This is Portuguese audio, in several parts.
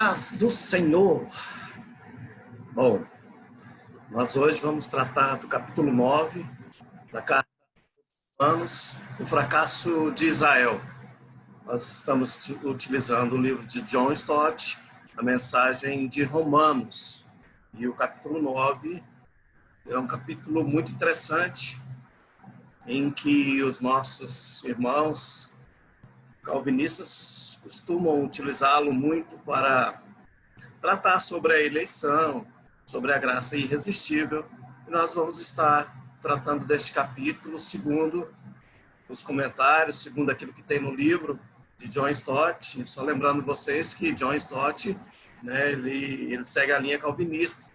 Paz do Senhor. Bom, nós hoje vamos tratar do capítulo 9 da carta aos Romanos, o fracasso de Israel. Nós estamos utilizando o livro de John Stott, a mensagem de Romanos. E o capítulo 9 é um capítulo muito interessante, em que os nossos irmãos calvinistas costumam utilizá-lo muito para tratar sobre a eleição, sobre a graça irresistível. E nós vamos estar tratando deste capítulo segundo os comentários, segundo aquilo que tem no livro de John Stott. Só lembrando vocês que John Stott, ele segue a linha calvinista.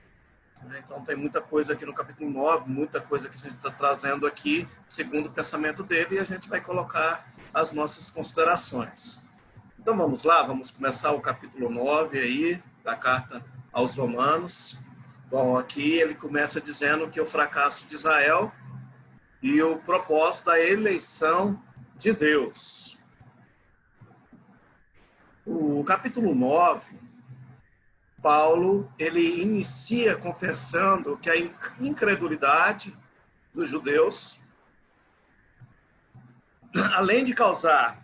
Então tem muita coisa aqui no capítulo 9, muita coisa que a gente está trazendo aqui, segundo o pensamento dele, e a gente vai colocar as nossas considerações. Então vamos lá, vamos começar o capítulo 9 aí, da carta aos Romanos. Bom, aqui ele começa dizendo que o fracasso de Israel e o propósito da eleição de Deus. O capítulo 9, Paulo, ele inicia confessando que a incredulidade dos judeus, além de causar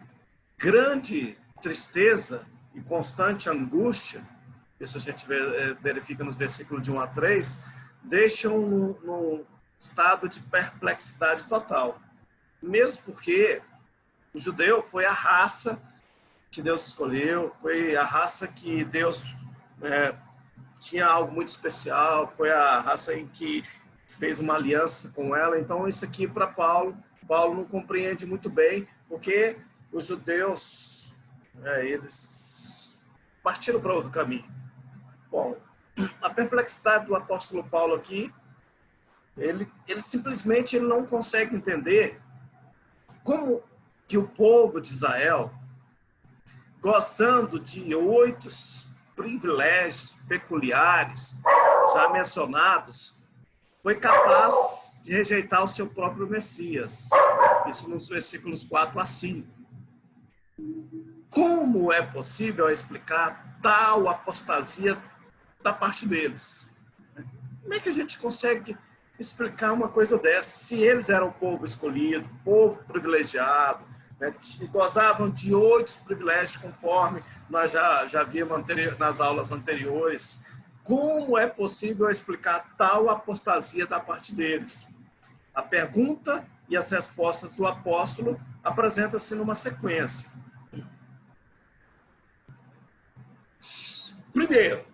grande tristeza e constante angústia, isso a gente verifica nos versículos de 1 a 3, deixam num estado de perplexidade total. Mesmo porque o judeu foi a raça que Deus escolheu, foi a raça que Deus tinha algo muito especial, foi a raça em que fez uma aliança com ela. Então isso aqui para Paulo não compreende muito bem, porque os judeus, eles partiram para outro caminho. Bom, a perplexidade do apóstolo Paulo aqui, ele simplesmente não consegue entender como que o povo de Israel, gozando de 8 privilégios peculiares já mencionados, foi capaz de rejeitar o seu próprio Messias. Isso nos versículos 4 a 5. Como é possível explicar tal apostasia da parte deles? Como é que a gente consegue explicar uma coisa dessa? Se eles eram o povo escolhido, povo privilegiado, gozavam de 8 privilégios, conforme nós já vimos nas aulas anteriores, como é possível explicar tal apostasia da parte deles? A pergunta e as respostas do apóstolo apresentam-se numa sequência. Primeiro,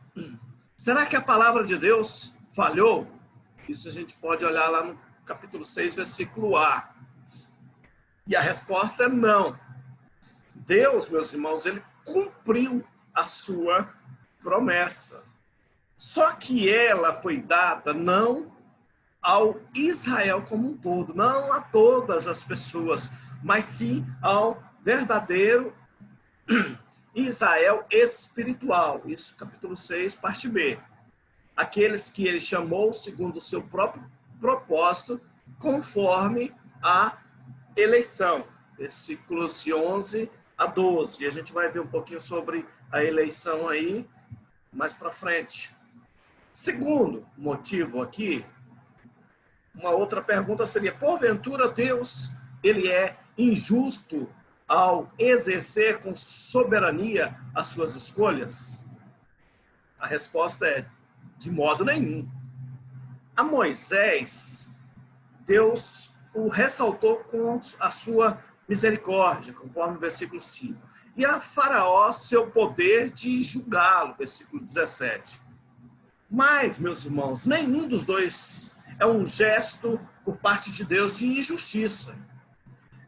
será que a palavra de Deus falhou? Isso a gente pode olhar lá no capítulo 6, versículo A. E a resposta é não. Deus, meus irmãos, ele cumpriu a sua promessa. Só que ela foi dada não ao Israel como um todo, não a todas as pessoas, mas sim ao verdadeiro Israel espiritual. Isso, capítulo 6, parte B. Aqueles que ele chamou segundo o seu próprio propósito, conforme a eleição. Versículos de 11 a 12. E a gente vai ver um pouquinho sobre a eleição aí mais para frente. Segundo motivo aqui, uma outra pergunta seria: porventura Deus, ele é injusto ao exercer com soberania as suas escolhas? A resposta é: de modo nenhum. A Moisés, Deus o ressaltou com a sua misericórdia, conforme o versículo 5. E a Faraó, seu poder de julgá-lo, versículo 17. Mas, meus irmãos, nenhum dos dois é um gesto por parte de Deus de injustiça.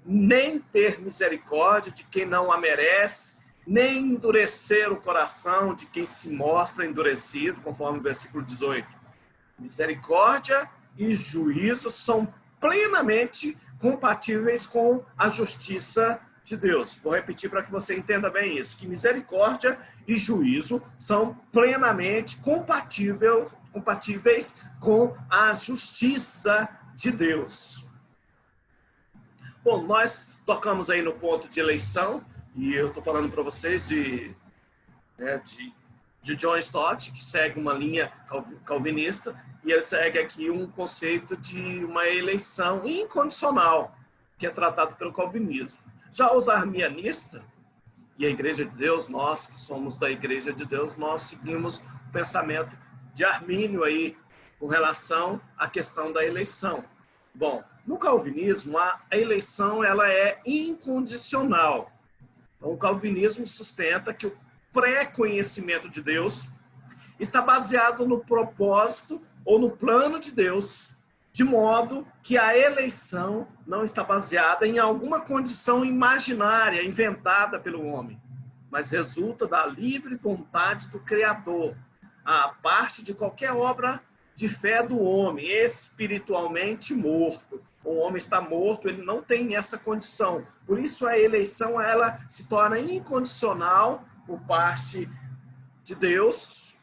Nem ter misericórdia de quem não a merece, nem endurecer o coração de quem se mostra endurecido, conforme o versículo 18. Misericórdia e juízo são plenamente compatíveis com a justiça de Deus. Vou repetir para que você entenda bem isso, que misericórdia e juízo são plenamente compatíveis com a justiça de Deus. Bom, nós tocamos aí no ponto de eleição, e eu estou falando para vocês de de John Stott, que segue uma linha calvinista, e ele segue aqui um conceito de uma eleição incondicional, que é tratado pelo calvinismo. Já os arminianistas, e a Igreja de Deus, nós que somos da Igreja de Deus, nós seguimos o pensamento de Armínio aí, com relação à questão da eleição. Bom, no calvinismo, a eleição ela é incondicional. Então, o calvinismo sustenta que o pré-conhecimento de Deus está baseado no propósito ou no plano de Deus, de modo que a eleição não está baseada em alguma condição imaginária, inventada pelo homem, mas resulta da livre vontade do Criador, a parte de qualquer obra de fé do homem, espiritualmente morto. O homem está morto, ele não tem essa condição. Por isso a eleição ela se torna incondicional por parte de Deus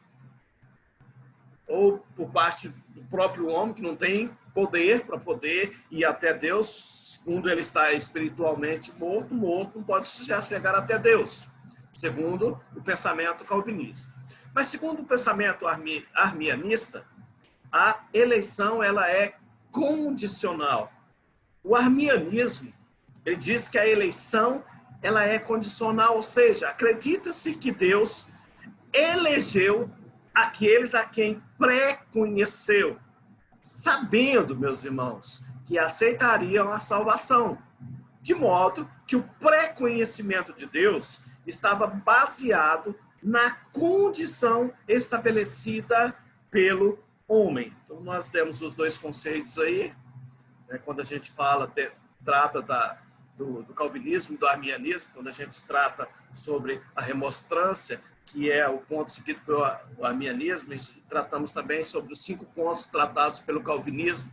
ou por parte do próprio homem, que não tem poder para poder ir até Deus. Segundo ele está espiritualmente morto, não pode chegar até Deus, segundo o pensamento calvinista. Mas segundo o pensamento arminianista, a eleição ela é condicional. O arminianismo, ele diz que a eleição ela é condicional, ou seja, acredita-se que Deus elegeu aqueles a quem pré-conheceu, sabendo, meus irmãos, que aceitariam a salvação, de modo que o pré-conhecimento de Deus estava baseado na condição estabelecida pelo homem. Então, nós temos os dois conceitos aí, né, quando a gente trata do calvinismo e do arminianismo, quando a gente trata sobre a remonstrância, que é o ponto seguido pelo arminianismo, e tratamos também sobre os 5 pontos tratados pelo calvinismo.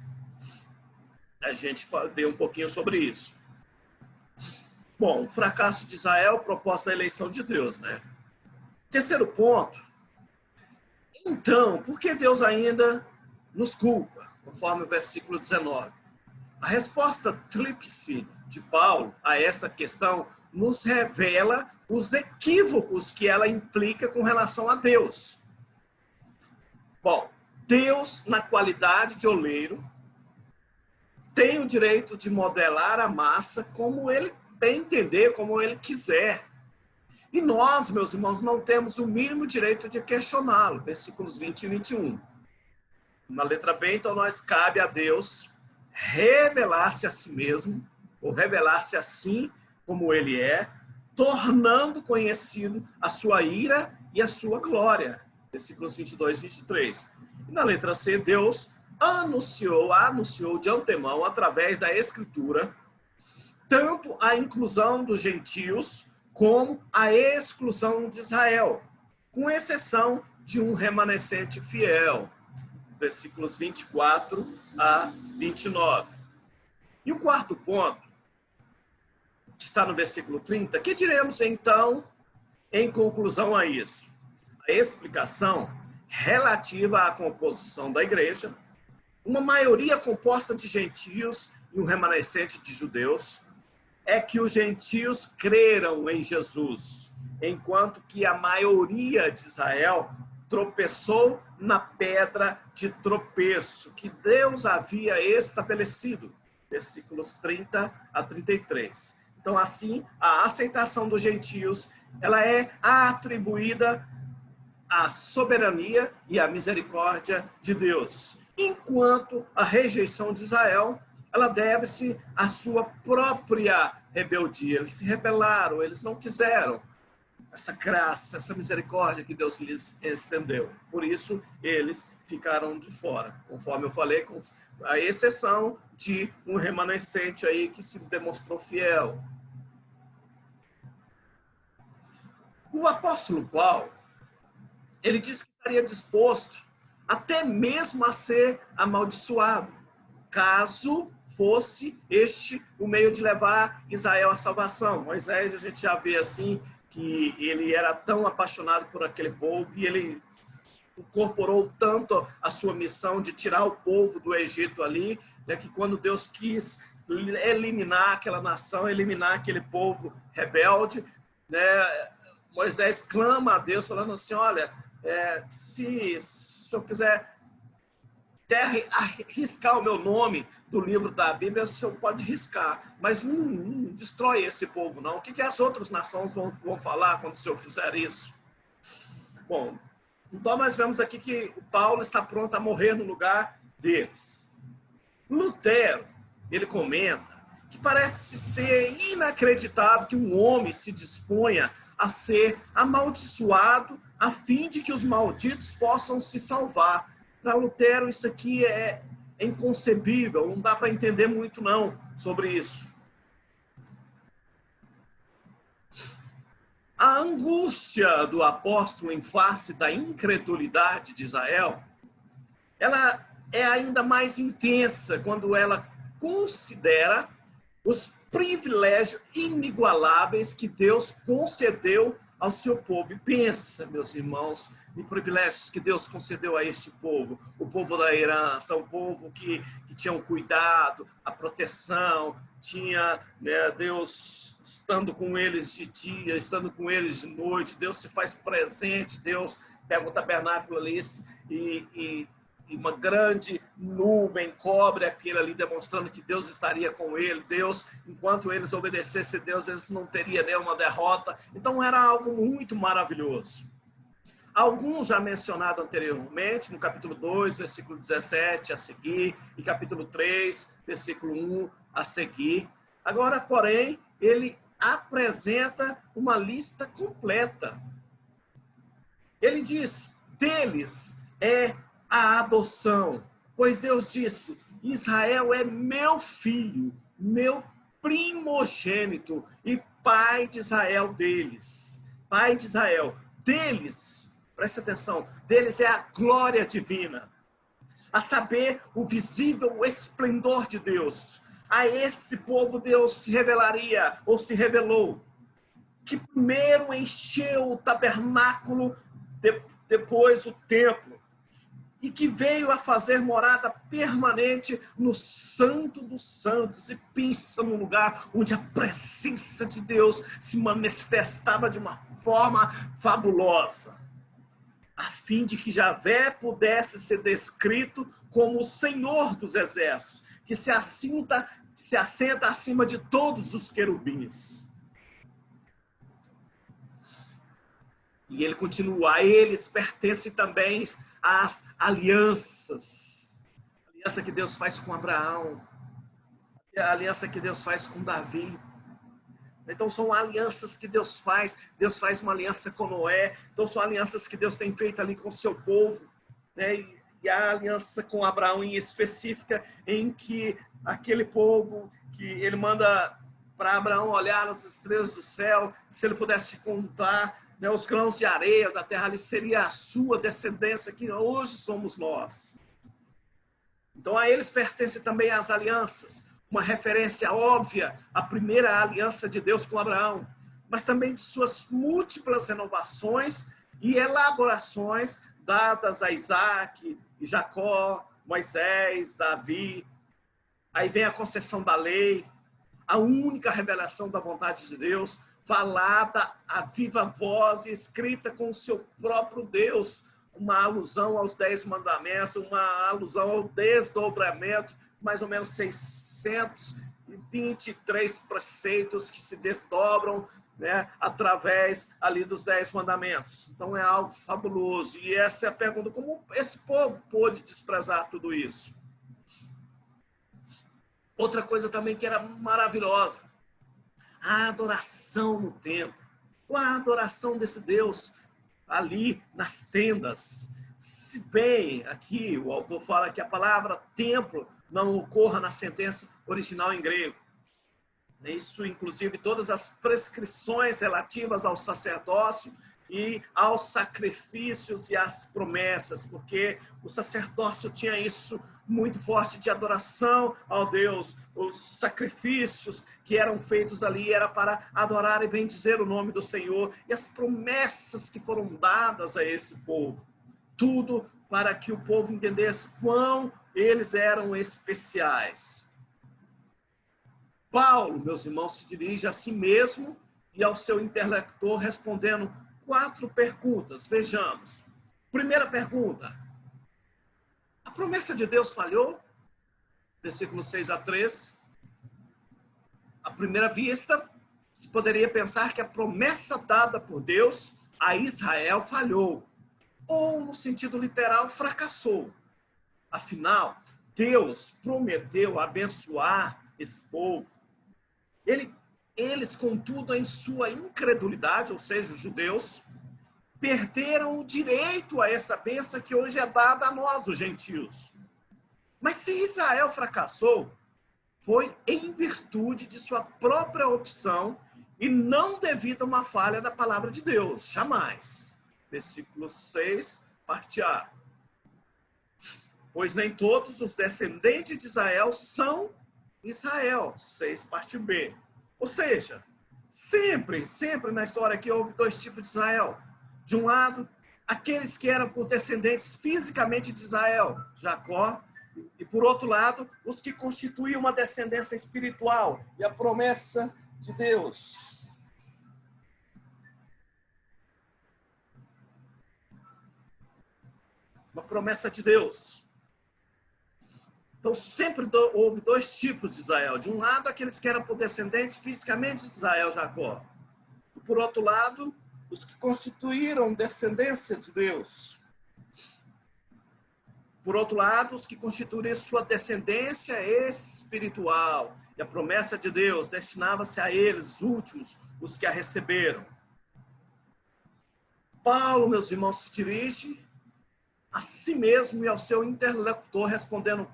A gente vê um pouquinho sobre isso. Bom, o fracasso de Israel, proposta da eleição de Deus, né? Terceiro ponto. Então, por que Deus ainda nos culpa? Conforme o versículo 19. A resposta tríplice de Paulo a esta questão nos revela os equívocos que ela implica com relação a Deus. Bom, Deus, na qualidade de oleiro, tem o direito de modelar a massa como ele bem entender, como ele quiser. E nós, meus irmãos, não temos o mínimo direito de questioná-lo. Versículos 20 e 21. Na letra B, então, nós cabe a Deus revelar-se a si mesmo, ou revelar-se assim como ele é, tornando conhecido a sua ira e a sua glória. Versículos 22 e 23. E na letra C, Deus anunciou de antemão, através da Escritura, tanto a inclusão dos gentios como a exclusão de Israel, com exceção de um remanescente fiel. Versículos 24 a 29. E o quarto ponto, que está no versículo 30, que diremos então em conclusão a isso? A explicação relativa à composição da igreja, uma maioria composta de gentios e um remanescente de judeus, é que os gentios creram em Jesus, enquanto que a maioria de Israel tropeçou na pedra de tropeço que Deus havia estabelecido. Versículos 30 a 33. Então, assim, a aceitação dos gentios, ela é atribuída à soberania e à misericórdia de Deus, enquanto a rejeição de Israel, ela deve-se à sua própria rebeldia. Eles se rebelaram, eles não quiseram essa graça, essa misericórdia que Deus lhes estendeu. Por isso, eles ficaram de fora, conforme eu falei, com a exceção de um remanescente aí que se demonstrou fiel. O apóstolo Paulo, ele disse que estaria disposto até mesmo a ser amaldiçoado, caso fosse este o meio de levar Israel à salvação. Moisés, a gente já vê assim, que ele era tão apaixonado por aquele povo e ele incorporou tanto a sua missão de tirar o povo do Egito ali, né, que quando Deus quis eliminar aquela nação, eliminar aquele povo rebelde, né, Moisés clama a Deus falando assim, olha, Se eu quiser até riscar o meu nome do livro da Bíblia, o senhor pode riscar, mas não destrói esse povo, não. O que as outras nações vão falar quando o senhor fizer isso? Bom, então nós vemos aqui que o Paulo está pronto a morrer no lugar deles. Lutero, ele comenta que parece ser inacreditável que um homem se disponha a ser amaldiçoado a fim de que os malditos possam se salvar. Para Lutero, isso aqui é inconcebível, não dá para entender muito não sobre isso. A angústia do apóstolo em face da incredulidade de Israel, ela é ainda mais intensa quando ela considera os privilégios inigualáveis que Deus concedeu ao seu povo. E pensa, meus irmãos, em privilégios que Deus concedeu a este povo. O povo da herança, um povo que tinha um cuidado, a proteção, tinha, né, Deus estando com eles de dia, estando com eles de noite. Deus se faz presente, Deus pega o tabernáculo ali e uma grande nuvem cobre aquele ali, demonstrando que Deus estaria com ele. Deus, enquanto eles obedecessem a Deus, eles não teriam nenhuma derrota. Então era algo muito maravilhoso. Alguns já mencionados anteriormente, no capítulo 2, versículo 17 a seguir, e capítulo 3, versículo 1 a seguir. Agora, porém, ele apresenta uma lista completa. Ele diz, deles é a adoção, pois Deus disse, Israel é meu filho, meu primogênito e pai de Israel deles. Pai de Israel deles, preste atenção, deles é a glória divina, a saber, o visível esplendor de Deus. A esse povo Deus se revelaria, ou se revelou, que primeiro encheu o tabernáculo, depois o templo, e que veio a fazer morada permanente no Santo dos Santos. E pensa num lugar onde a presença de Deus se manifestava de uma forma fabulosa, a fim de que Javé pudesse ser descrito como o Senhor dos exércitos, que se assenta acima de todos os querubins. E ele continua, a eles pertencem também as alianças. A aliança que Deus faz com Abraão, a aliança que Deus faz com Davi. Então são alianças que Deus faz uma aliança com Noé, então são alianças que Deus tem feito ali com o seu povo, né? E a aliança com Abraão em específica, em que aquele povo, que ele manda para Abraão olhar as estrelas do céu, se ele pudesse contar, né, os grãos de areias da terra, ali seria a sua descendência, que hoje somos nós. Então a eles pertencem também as alianças, uma referência óbvia à primeira aliança de Deus com Abraão, mas também de suas múltiplas renovações e elaborações dadas a Isaac, Jacó, Moisés, Davi. Aí vem a concessão da lei, a única revelação da vontade de Deus, falada a viva voz e escrita com o seu próprio Deus, uma alusão aos 10 mandamentos, uma alusão ao desdobramento, mais ou menos 623 preceitos que se desdobram, né, através ali dos 10 mandamentos. Então é algo fabuloso. E essa é a pergunta, como esse povo pôde desprezar tudo isso? Outra coisa também que era maravilhosa, a adoração no templo, a adoração desse Deus ali nas tendas. Se bem aqui o autor fala que a palavra templo não ocorra na sentença original em grego. Isso, inclusive, todas as prescrições relativas ao sacerdócio e aos sacrifícios e às promessas, porque o sacerdócio tinha isso muito forte de adoração ao Deus. Os sacrifícios que eram feitos ali era para adorar e bendizer o nome do Senhor, e as promessas que foram dadas a esse povo, tudo para que o povo entendesse quão eles eram especiais. Paulo, meus irmãos, se dirige a si mesmo e ao seu interlocutor respondendo 4 perguntas. Vejamos. Primeira pergunta. A promessa de Deus falhou? Versículo 6 a 3. À primeira vista, se poderia pensar que a promessa dada por Deus a Israel falhou. Ou, no sentido literal, fracassou. Afinal, Deus prometeu abençoar esse povo. Eles, contudo, em sua incredulidade, ou seja, os judeus, perderam o direito a essa bênção que hoje é dada a nós, os gentios. Mas se Israel fracassou, foi em virtude de sua própria opção e não devido a uma falha da palavra de Deus, jamais. Versículo 6, parte A. Pois nem todos os descendentes de Israel são Israel, 6, parte B. Ou seja, sempre na história aqui houve dois tipos de Israel. De um lado, aqueles que eram por descendentes fisicamente de Israel, Jacó, e por outro lado, os que constituíam uma descendência espiritual e a promessa de Deus. Uma promessa de Deus. Então, sempre houve dois tipos de Israel. De um lado, aqueles que eram por descendentes fisicamente de Israel, Jacó. E por outro lado, os que constituíram descendência de Deus. Por outro lado, os que constituíram sua descendência espiritual. E a promessa de Deus destinava-se a eles, os últimos, os que a receberam. Paulo, meus irmãos, se dirige a si mesmo e ao seu interlocutor respondendo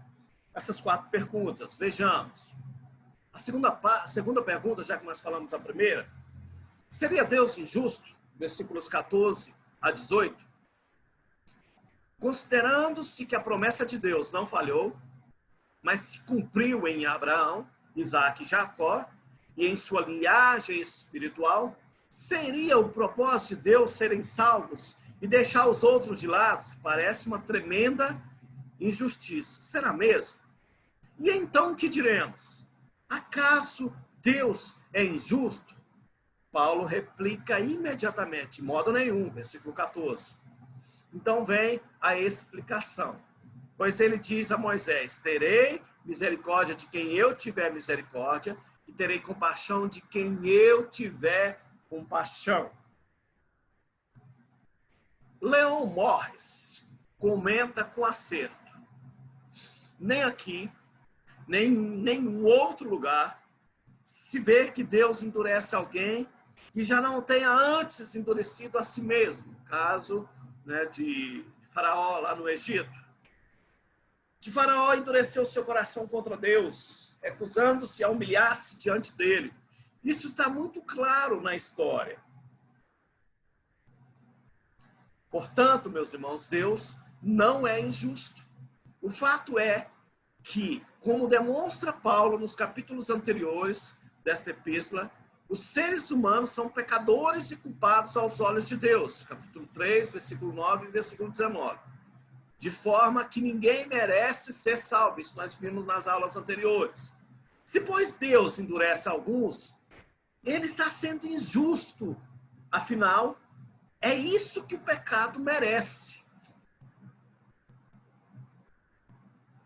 essas 4 perguntas. Vejamos. A segunda pergunta, já que nós falamos a primeira, seria Deus injusto? Versículos 14 a 18. Considerando-se que a promessa de Deus não falhou, mas se cumpriu em Abraão, Isaque e Jacó, e em sua linhagem espiritual, seria o propósito de Deus serem salvos e deixar os outros de lado? Parece uma tremenda injustiça. Será mesmo? E então o que diremos? Acaso Deus é injusto? Paulo replica imediatamente, de modo nenhum, versículo 14. Então vem a explicação. Pois ele diz a Moisés: terei misericórdia de quem eu tiver misericórdia, e terei compaixão de quem eu tiver compaixão. Leon Morris comenta com acerto: nem aqui, nem em nenhum outro lugar, se vê que Deus endurece alguém que já não tenha antes endurecido a si mesmo. Caso, né, de Faraó lá no Egito. Que Faraó endureceu seu coração contra Deus, recusando-se a humilhar-se diante dele. Isso está muito claro na história. Portanto, meus irmãos, Deus não é injusto. O fato é que, como demonstra Paulo nos capítulos anteriores desta epístola, os seres humanos são pecadores e culpados aos olhos de Deus. Capítulo 3, versículo 9 e versículo 19. De forma que ninguém merece ser salvo. Isso nós vimos nas aulas anteriores. Se, pois, Deus endurece alguns, ele está sendo injusto. Afinal, é isso que o pecado merece.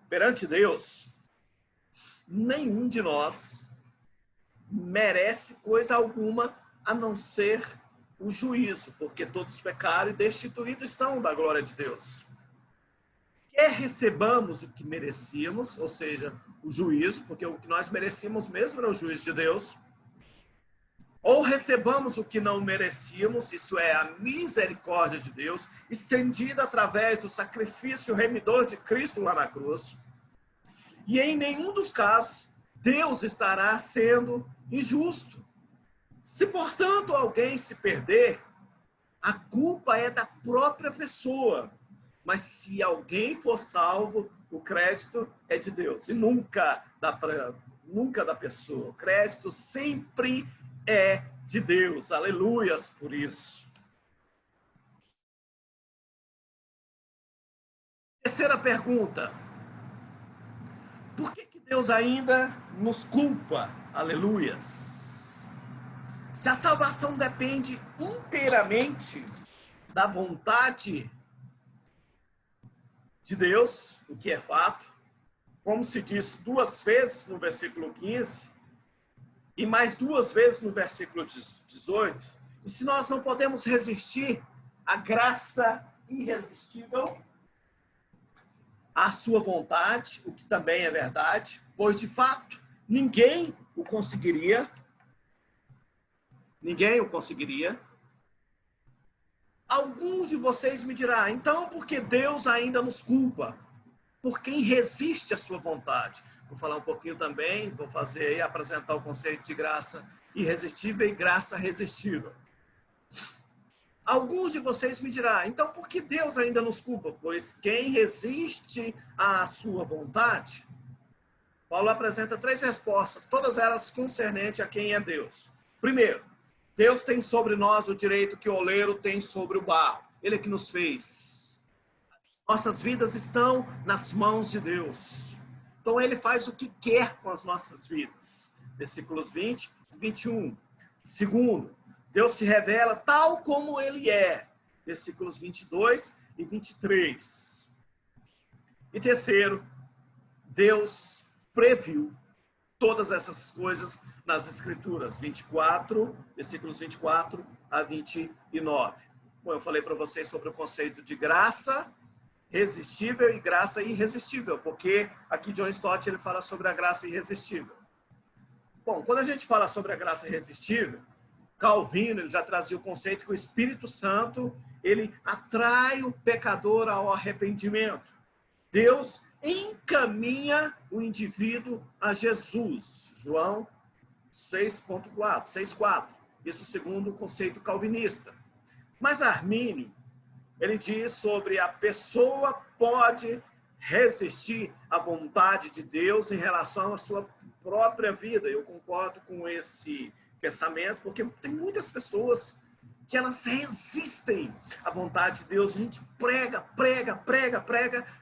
Perante Deus, nenhum de nós merece coisa alguma a não ser o juízo, porque todos pecaram e destituídos estão da glória de Deus. Quer recebamos o que merecíamos, ou seja, o juízo, porque o que nós merecíamos mesmo era o juízo de Deus, ou recebamos o que não merecíamos, isto é, a misericórdia de Deus, estendida através do sacrifício remidor de Cristo lá na cruz. E em nenhum dos casos, Deus estará sendo injusto. Se, portanto, alguém se perder, a culpa é da própria pessoa. Mas se alguém for salvo, o crédito é de Deus. E nunca da pessoa. O crédito sempre é de Deus. Aleluias por isso. Terceira pergunta. Por que Deus ainda nos culpa? Aleluias. Se a salvação depende inteiramente da vontade de Deus, o que é fato, como se diz 2 vezes no versículo 15 e mais 2 vezes no versículo 18. E se nós não podemos resistir à graça irresistível, à sua vontade, o que também é verdade, pois de fato ninguém o conseguiria. Ninguém o conseguiria. Alguns de vocês me dirão, então por que Deus ainda nos culpa? Por quem resiste à sua vontade. Vou falar um pouquinho também, vou fazer aí, apresentar o conceito de graça irresistível e graça resistível. Alguns de vocês me dirão, então por que Deus ainda nos culpa? Pois quem resiste à sua vontade? Paulo apresenta 3 respostas, todas elas concernentes a quem é Deus. Primeiro, Deus tem sobre nós o direito que o oleiro tem sobre o barro. Ele é que nos fez. Nossas vidas estão nas mãos de Deus. Então ele faz o que quer com as nossas vidas. Versículos 20 e 21. Segundo, Deus se revela tal como ele é. Versículos 22 e 23. E terceiro, Deus previu todas essas coisas nas Escrituras. 24, versículos 24 a 29. Bom, eu falei para vocês sobre o conceito de graça resistível e graça irresistível, porque aqui John Stott ele fala sobre a graça irresistível. Bom, quando a gente fala sobre a graça irresistível, Calvino ele já trazia o conceito que o Espírito Santo ele atrai o pecador ao arrependimento. Deus encaminha o indivíduo a Jesus. João 6.4. Isso segundo o conceito calvinista. Mas Armínio ele diz sobre a pessoa pode resistir à vontade de Deus em relação à sua própria vida. Eu concordo com esse pensamento, porque tem muitas pessoas que elas resistem à vontade de Deus. A gente prega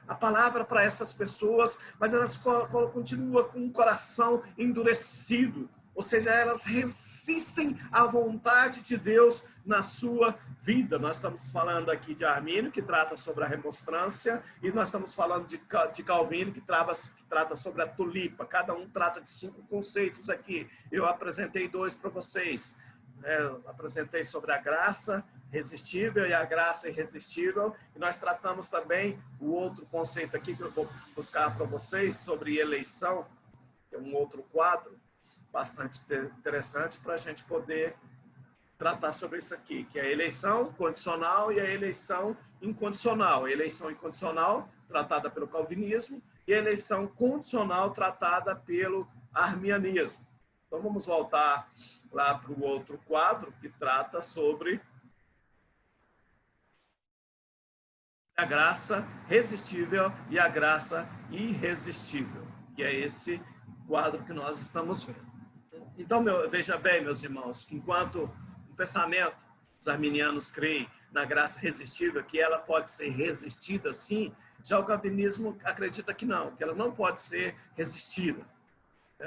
a palavra para essas pessoas, mas elas continuam com o coração endurecido. Ou seja, elas resistem à vontade de Deus na sua vida. Nós estamos falando aqui de Armínio, que trata sobre a remonstrância, e nós estamos falando de Calvino, que trata sobre a tulipa. Cada um trata de 5 conceitos aqui. Eu apresentei 2 para vocês. Eu apresentei sobre a graça resistível e a graça irresistível. E nós tratamos também o outro conceito aqui, que eu vou buscar para vocês, sobre eleição, que é um outro quadro bastante interessante para a gente poder tratar sobre isso aqui, que é a eleição condicional e a eleição incondicional. A eleição incondicional, tratada pelo calvinismo, e a eleição condicional, tratada pelo arminianismo. Então, vamos voltar lá para o outro quadro, que trata sobre a graça resistível e a graça irresistível, que é esse quadro que nós estamos vendo. Então, veja bem, meus irmãos, que enquanto o pensamento, os arminianos creem na graça resistível, que ela pode ser resistida sim, já o calvinismo acredita que não, que ela não pode ser resistida.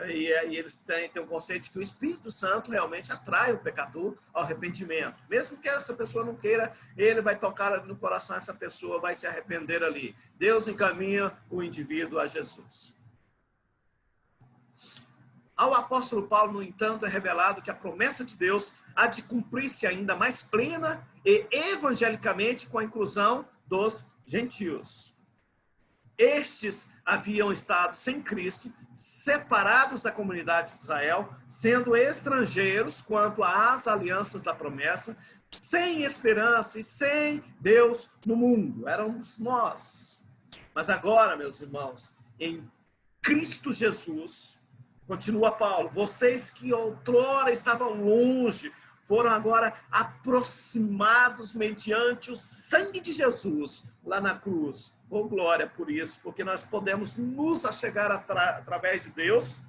E eles têm um conceito de que o Espírito Santo realmente atrai o pecador ao arrependimento. Mesmo que essa pessoa não queira, ele vai tocar no coração, essa pessoa vai se arrepender ali. Deus encaminha o indivíduo a Jesus. Ao apóstolo Paulo, no entanto, é revelado que a promessa de Deus há de cumprir-se ainda mais plena e evangelicamente com a inclusão dos gentios. Estes haviam estado sem Cristo, separados da comunidade de Israel, sendo estrangeiros quanto às alianças da promessa, sem esperança e sem Deus no mundo. Éramos nós. Mas agora, meus irmãos, em Cristo Jesus, continua Paulo, vocês que outrora estavam longe, foram agora aproximados mediante o sangue de Jesus lá na cruz. Oh, glória por isso, porque nós podemos nos achegar através de Deus,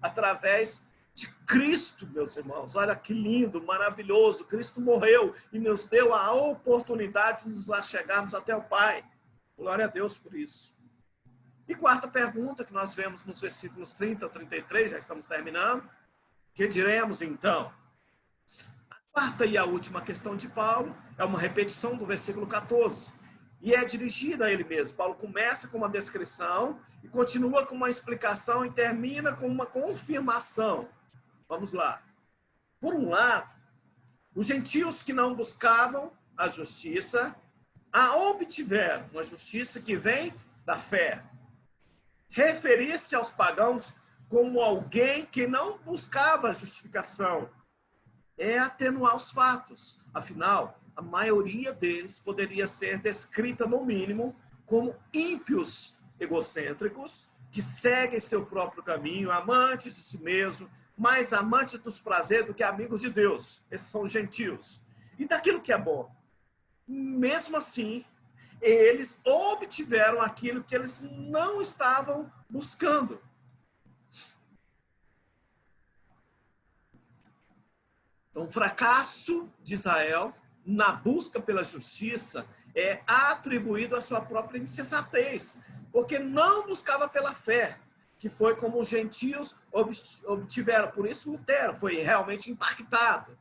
através de Cristo, meus irmãos. Olha que lindo, maravilhoso. Cristo morreu e nos deu a oportunidade de nos achegarmos até o Pai. Glória a Deus por isso. E quarta pergunta que nós vemos nos versículos 30 a 33, já estamos terminando. Que diremos então? A quarta e a última questão de Paulo é uma repetição do versículo 14. e é dirigida a ele mesmo. Paulo começa com uma descrição e continua com uma explicação e termina com uma confirmação. Vamos lá. Por um lado, os gentios que não buscavam a justiça, a obtiveram, uma justiça que vem da fé. Referir-se aos pagãos como alguém que não buscava a justificação é atenuar os fatos. Afinal, a maioria deles poderia ser descrita, no mínimo, como ímpios egocêntricos, que seguem seu próprio caminho, amantes de si mesmo, mais amantes dos prazeres do que amigos de Deus. Esses são os gentios. E daquilo que é bom. Mesmo assim, eles obtiveram aquilo que eles não estavam buscando. Então, o fracasso de Israel na busca pela justiça é atribuído à sua própria insensatez, porque não buscava pela fé, que foi como os gentios obtiveram. Por isso, Lutero foi realmente impactado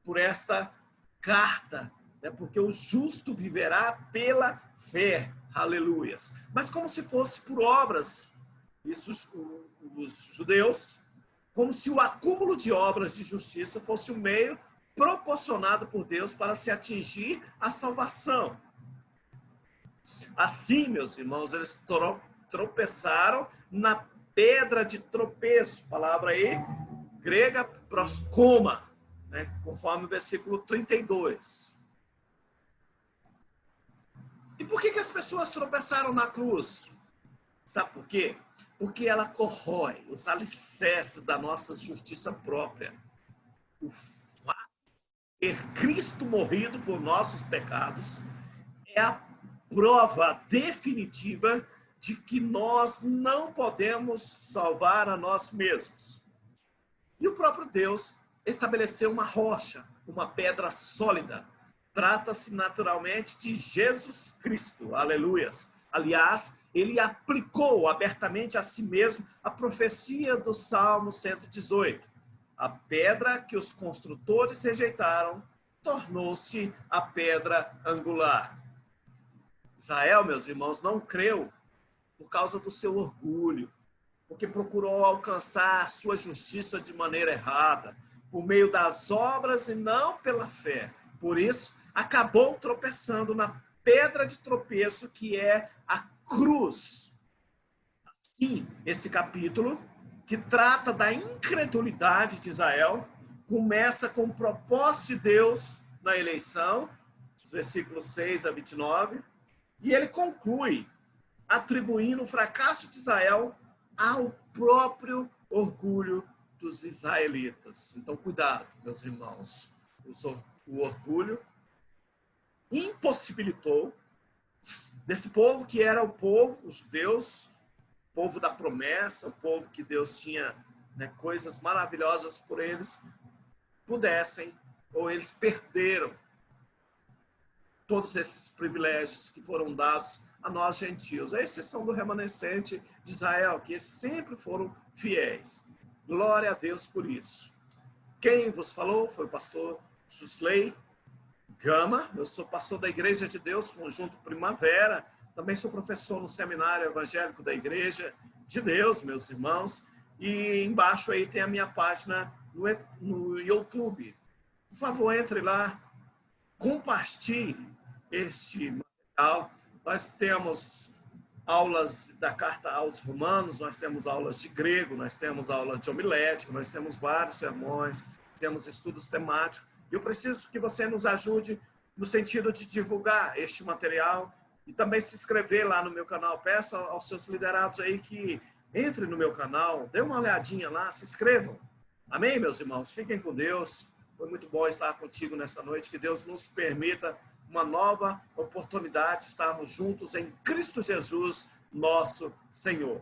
por esta carta, né? Porque o justo viverá pela fé. Aleluias. Mas como se fosse por obras. Isso, os judeus, como se o acúmulo de obras de justiça fosse o meio proporcionado por Deus para se atingir a salvação. Assim, meus irmãos, eles tropeçaram na pedra de tropeço, palavra aí grega proskoma, né, conforme o versículo 32. E por que as pessoas tropeçaram na cruz? Sabe por quê? Porque ela corrói os alicerces da nossa justiça própria. O fato de ter Cristo morrido por nossos pecados é a prova definitiva de que nós não podemos salvar a nós mesmos. E o próprio Deus estabeleceu uma rocha, uma pedra sólida. Trata-se naturalmente de Jesus Cristo. Aleluias. Aliás, ele aplicou abertamente a si mesmo a profecia do Salmo 118. A pedra que os construtores rejeitaram tornou-se a pedra angular. Israel, meus irmãos, não creu por causa do seu orgulho, porque procurou alcançar a sua justiça de maneira errada, por meio das obras e não pela fé. Por isso, acabou tropeçando na pedra de tropeço que é a cruz. Assim, esse capítulo, que trata da incredulidade de Israel, começa com o propósito de Deus na eleição, os versículos 6 a 29, e ele conclui atribuindo o fracasso de Israel ao próprio orgulho dos israelitas. Então, cuidado, meus irmãos. O orgulho impossibilitou desse povo que era o povo, os judeus, o povo da promessa, o povo que Deus tinha, né, coisas maravilhosas por eles, pudessem, ou eles perderam todos esses privilégios que foram dados a nós gentios, a exceção do remanescente de Israel, que sempre foram fiéis. Glória a Deus por isso. Quem vos falou foi o pastor Jusley Gama. Eu sou pastor da Igreja de Deus, Conjunto Primavera. Também sou professor no Seminário Evangélico da Igreja de Deus, meus irmãos. E embaixo aí tem a minha página no YouTube. Por favor, entre lá, compartilhe este material. Nós temos aulas da carta aos Romanos, nós temos aulas de grego, nós temos aulas de homilética, nós temos vários sermões, temos estudos temáticos. Eu preciso que você nos ajude no sentido de divulgar este material e também se inscrever lá no meu canal. Peça aos seus liderados aí que entrem no meu canal, dê uma olhadinha lá, se inscrevam. Amém, meus irmãos? Fiquem com Deus. Foi muito bom estar contigo nessa noite. Que Deus nos permita uma nova oportunidade de estarmos juntos em Cristo Jesus, nosso Senhor.